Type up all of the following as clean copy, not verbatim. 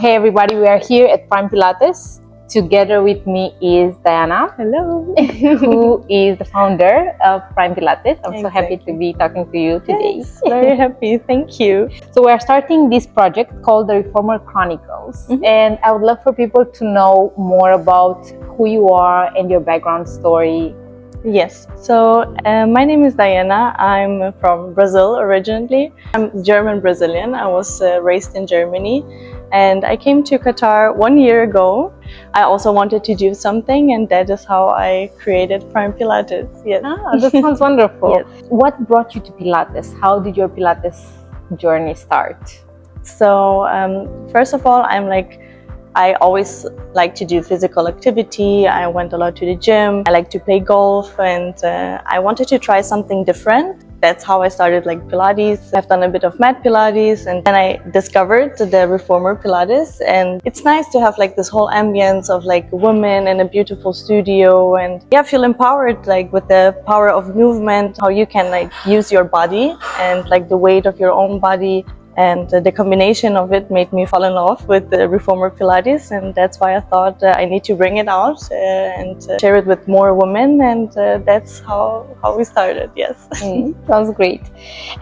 Hey everybody, we are here at Prime Pilates. Together with me is Diana. Hello. Who is the founder of Prime Pilates. I'm so happy to Exactly. be talking to you today. Yes, very happy. Thank you. So we are starting this project called the Reformer Chronicles. And I would love for people to know more about who you are and your background story. Yes, so my name is Diana. I'm from Brazil originally. I'm German-Brazilian. I was raised in Germany and I came to Qatar 1 year ago. I also wanted to do something, and that is how I created Prime Pilates. Yes. That sounds wonderful. Yes. What brought you to Pilates? How did your Pilates journey start? So first of all, I always like to do physical activity. I went a lot to the gym. I like to play golf, and I wanted to try something different. That's how I started Pilates. I've done a bit of mat Pilates, and then I discovered the Reformer Pilates. And it's nice to have this whole ambience of women in a beautiful studio, and feel empowered with the power of movement, how you can use your body and the weight of your own body. And the combination of it made me fall in love with the Reformer Pilates, and that's why I thought I need to bring it out and share it with more women, and that's how we started. Yes. Sounds great.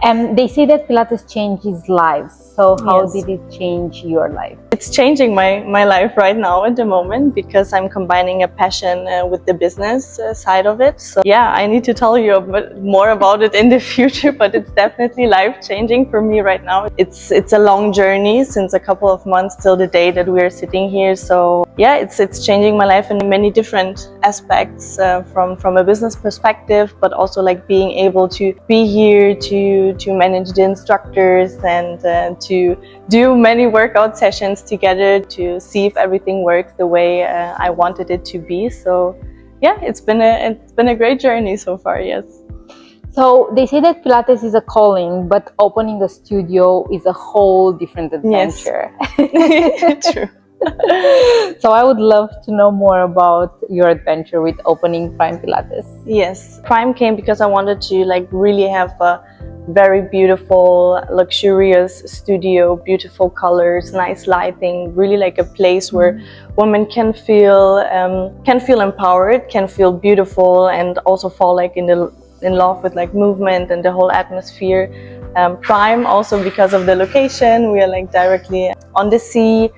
And they say that Pilates changes lives. So how Yes. did it change your life? It's changing my life right now at the moment, because I'm combining a passion with the business side of it. So I need to tell you a bit more about it in the future, but it's definitely life-changing for me right now. It's a long journey since a couple of months till the day that we are sitting here. So it's changing my life in many different aspects, from a business perspective, but also being able to be here to manage the instructors and to do many workout sessions together to see if everything works the way I wanted it to be. So it's been a great journey so far. Yes. So they say that Pilates is a calling, but opening a studio is a whole different adventure. Yes. True. So I would love to know more about your adventure with opening Prime Pilates. Yes, Prime came because I wanted to really have a very beautiful, luxurious studio, beautiful colors, nice lighting, really a place where women can feel empowered, can feel beautiful, and also fall in love with movement and the whole atmosphere. Prime also because of the location. We are directly on the sea.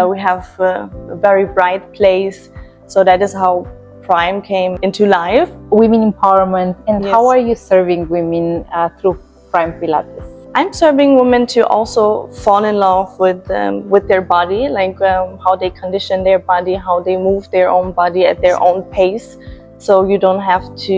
We have a very bright place, so that is how Prime came into life. Women empowerment, and Yes. how are you serving women through Prime Pilates? I'm serving women to also fall in love with their body, how they condition their body, how they move their own body at their own pace. So you don't have to,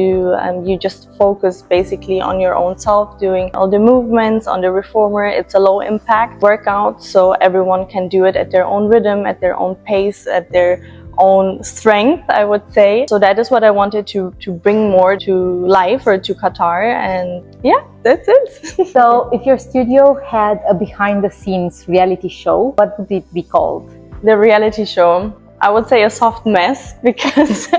you just focus basically on your own self, doing all the movements on the Reformer. It's a low impact workout, so everyone can do it at their own rhythm, at their own pace, at their own strength, I would say. So that is what I wanted to bring more to life, or to Qatar, and that's it. So if your studio had a behind the scenes reality show, what would it be called? The reality show, I would say a soft mess, because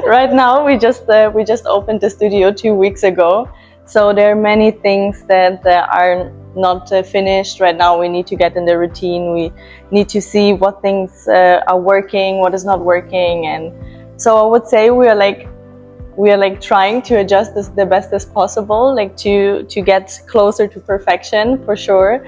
right now we just opened the studio 2 weeks ago. So there are many things that are not finished right now. We need to get in the routine. We need to see what things are working, what is not working, and so I would say we are trying to adjust this the best as possible, to get closer to perfection, for sure.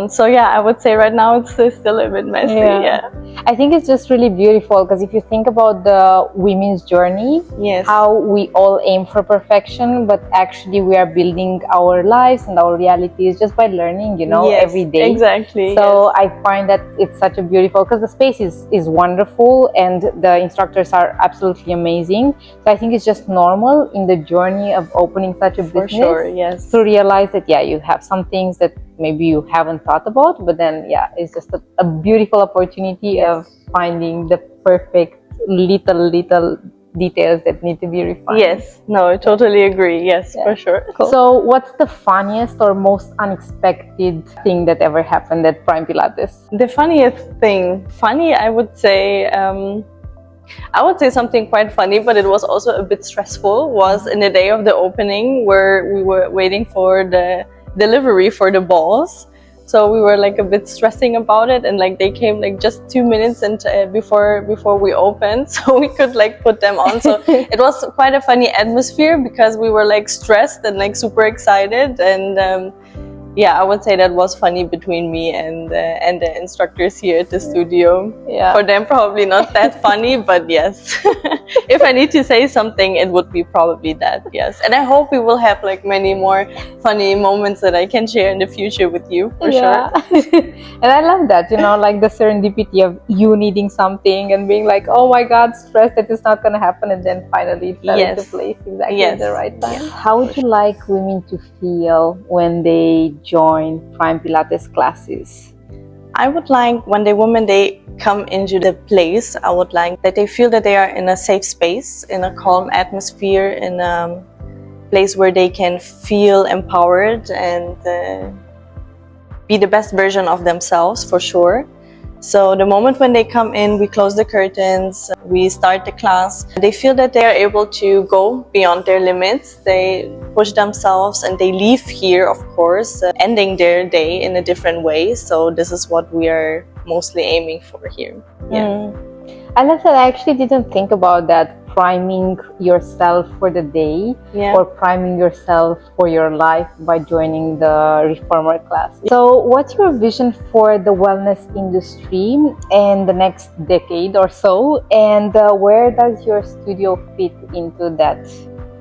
So I would say right now it's still a bit messy. I think it's just really beautiful, because if you think about the women's journey, Yes. how we all aim for perfection, but actually we are building our lives and our realities just by learning, Yes, every day. exactly. So I find that it's such a beautiful, because the space is wonderful and the instructors are absolutely amazing. So I think it's just normal in the journey of opening such a For business, sure, yes. to realize that you have some things that maybe you haven't thought about, but then it's just a beautiful opportunity of finding the perfect little details that need to be refined. Yes, no, I totally agree. Yes, for sure. Cool. So what's the funniest or most unexpected thing that ever happened at Prime Pilates? The funniest thing, I would say something quite funny, but it was also a bit stressful, was in the day of the opening, where we were waiting for the delivery for the balls. so we were like a bit stressing about it, and like they came like just 2 minutes and before we opened, so we could like put them on. So it was quite a funny atmosphere because we were like stressed and like super excited, and yeah, I would say that was funny between me and the instructors here at the studio. Yeah. For them, probably not that funny, but yes. If I need to say something, it would be probably that, yes. And I hope we will have like many more funny moments that I can share in the future with you, for sure. And I love that, you know, like the serendipity of you needing something and being like, oh my God, stressed that it's not going to happen, and then finally it fell into place exactly at the right time. How would you like women to feel when they join Prime Pilates classes? I would like when the women they come into the place, I would like that they feel that they are in a safe space, in a calm atmosphere, in a place where they can feel empowered and be the best version of themselves, for sure. So the moment when they come in, we close the curtains, we start the class. They feel that they are able to go beyond their limits. They push themselves and they leave here, of course, ending their day in a different way. So this is what we are mostly aiming for here. Yeah. I love that. I actually didn't think about that, priming yourself for the day, or priming yourself for your life by joining the reformer class. So what's your vision for the wellness industry in the next decade or so, and where does your studio fit into that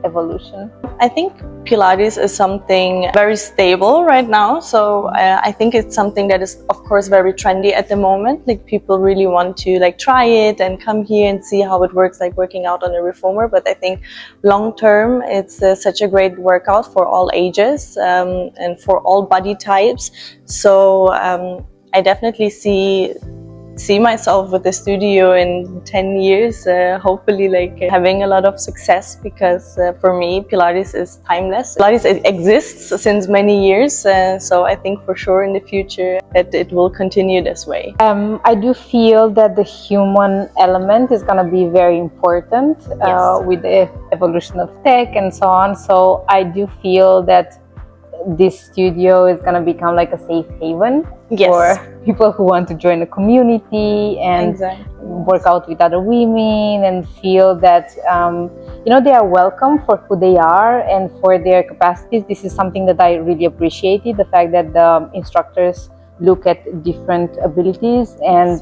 evolution? I think Pilates is something very stable right now, so I think it's something that is of course very trendy at the moment. Like people really want to like try it and come here and see how it works, like working out on a reformer. But I think long term it's such a great workout for all ages and for all body types. So I definitely see myself with the studio in 10 years, hopefully like having a lot of success, because for me Pilates is timeless. Pilates exists since many years, so I think for sure in the future that it will continue this way. I do feel that the human element is going to be very important with the evolution of tech and so on. So I do feel that this studio is going to become like a safe haven for people who want to join the community and work out with other women and feel that you know, they are welcome for who they are and for their capacities. This is something that I really appreciated, the fact that the instructors look at different abilities and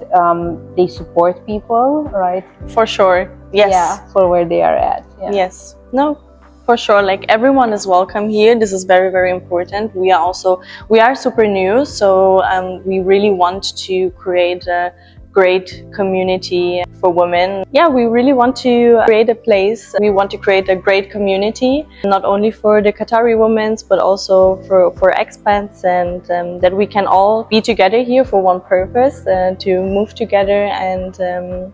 they support people, right? For sure. Yes. Yeah, for where they are at. Yeah. Yes. No, for sure, like everyone is welcome here. This is very, very important. We are super new, so we really want to create a great community for women. Yeah, we really want to create a place. We want to create a great community, not only for the Qatari women, but also for expats, and that we can all be together here for one purpose, to move together and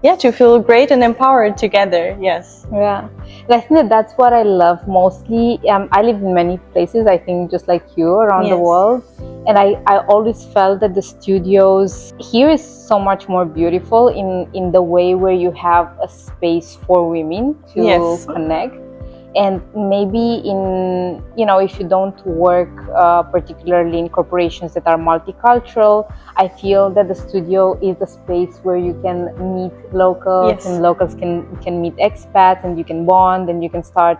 yeah, to feel great and empowered together. Yes. Yeah, and I think that that's what I love mostly. I live in many places, I think just like you, around the world, and I always felt that the studios here is so much more beautiful in the way where you have a space for women to connect. And maybe in, you know, if you don't work particularly in corporations that are multicultural, I feel that the studio is the space where you can meet locals and locals can meet expats, and you can bond and you can start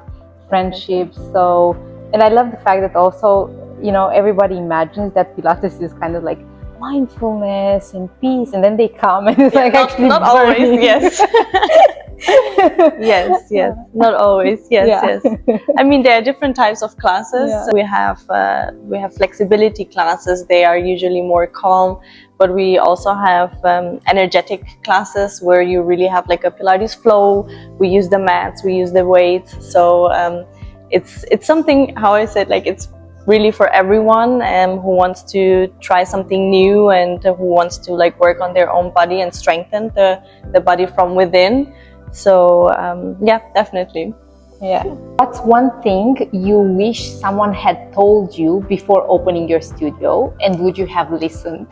friendships. So, and I love the fact that also, you know, everybody imagines that Pilates is kind of like mindfulness and peace, and then they come and it's like not, actually not always. Yes, not always. Yes. I mean, there are different types of classes. We have flexibility classes. They are usually more calm, but we also have energetic classes where you really have like a Pilates flow. We use the mats, we use the weights. So it's something, how I said, like it's really for everyone who wants to try something new and who wants to like work on their own body and strengthen the body from within. So yeah, definitely. Yeah. What's one thing you wish someone had told you before opening your studio, and would you have listened?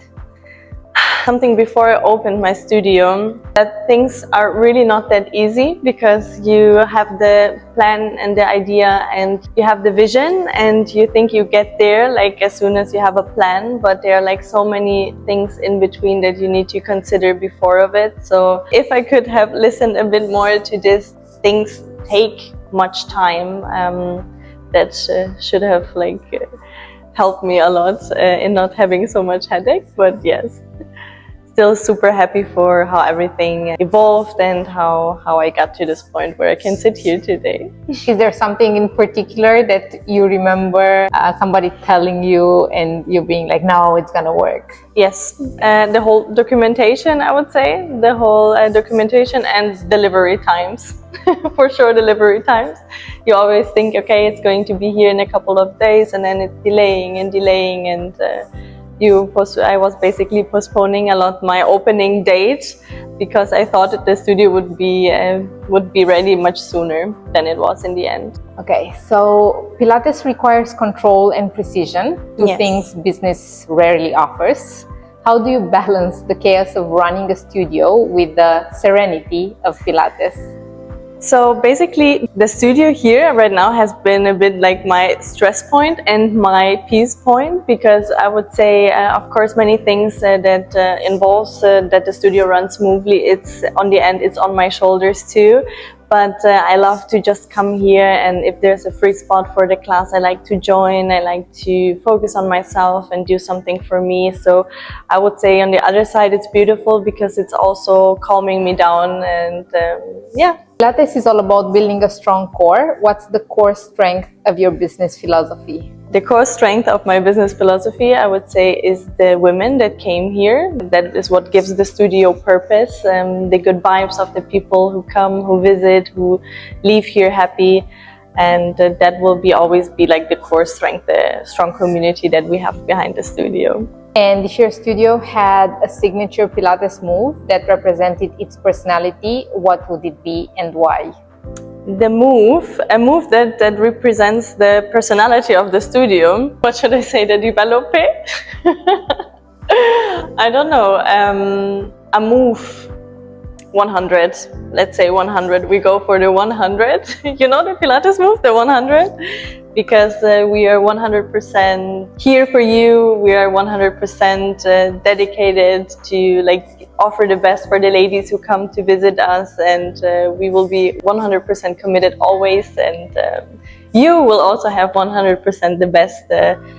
something before I opened my studio, that things are really not that easy, because you have the plan and the idea and you have the vision and you think you get there like as soon as you have a plan, but there are like so many things in between that you need to consider before of it. So if I could have listened a bit more to this, things take much time, that should have like helped me a lot in not having so much headache. But yes, still super happy for how everything evolved and how I got to this point where I can sit here today. Is there something in particular that you remember somebody telling you and you being like, no, it's gonna work? Yes, the whole documentation, I would say, the whole documentation and delivery times. For sure, delivery times. You always think, okay, it's going to be here in a couple of days, and then it's delaying and delaying, and I was basically postponing a lot my opening date because I thought that the studio would be ready much sooner than it was in the end. Okay, so Pilates requires control and precision, two Yes. things business rarely offers. How do you balance the chaos of running a studio with the serenity of Pilates? So basically, the studio here right now has been a bit like my stress point and my peace point, because I would say, of course, many things that involves that the studio runs smoothly. It's on the end, it's on my shoulders too. But I love to just come here, and if there's a free spot for the class, I like to join. I like to focus on myself and do something for me. So I would say on the other side, it's beautiful because it's also calming me down, and yeah. Pilates is all about building a strong core. What's the core strength of your business philosophy? The core strength of my business philosophy, I would say, is the women that came here. That is what gives the studio purpose, the good vibes of the people who come, who visit, who leave here happy. And that will always be like the core strength, the strong community that we have behind the studio. And if your studio had a signature Pilates move that represented its personality, what would it be and why? A move that represents the personality of the studio. What should I say? The développé? I don't know. A move. 100. Let's say 100. We go for the 100. You know the Pilates move, the 100? Because we are 100% here for you. We are 100% dedicated to like offer the best for the ladies who come to visit us, and we will be 100% committed always, and you will also have 100% the best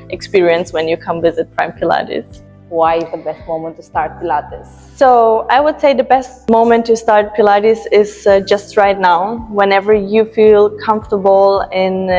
experience when you come visit Prime Pilates. Why is the best moment to start Pilates? So I would say the best moment to start Pilates is just right now, whenever you feel comfortable in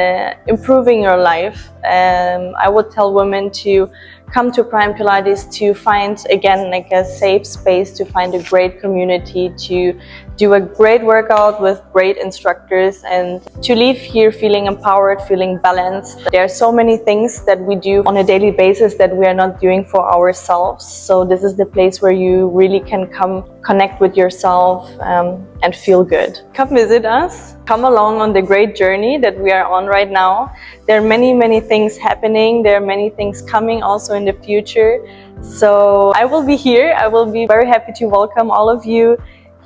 improving your life. I would tell women to come to Prime Pilates to find, again, like a safe space, to find a great community, to do a great workout with great instructors, and to leave here feeling empowered, feeling balanced. There are so many things that we do on a daily basis that we are not doing for ourselves. So this is the place where you really can come connect with yourself and feel good. Come visit us. Come along on the great journey that we are on right now. There are many, many things happening. There are many things coming also in the future. So I will be here. I will be very happy to welcome all of you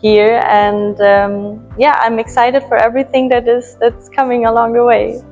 here. And yeah, I'm excited for everything that's coming along the way.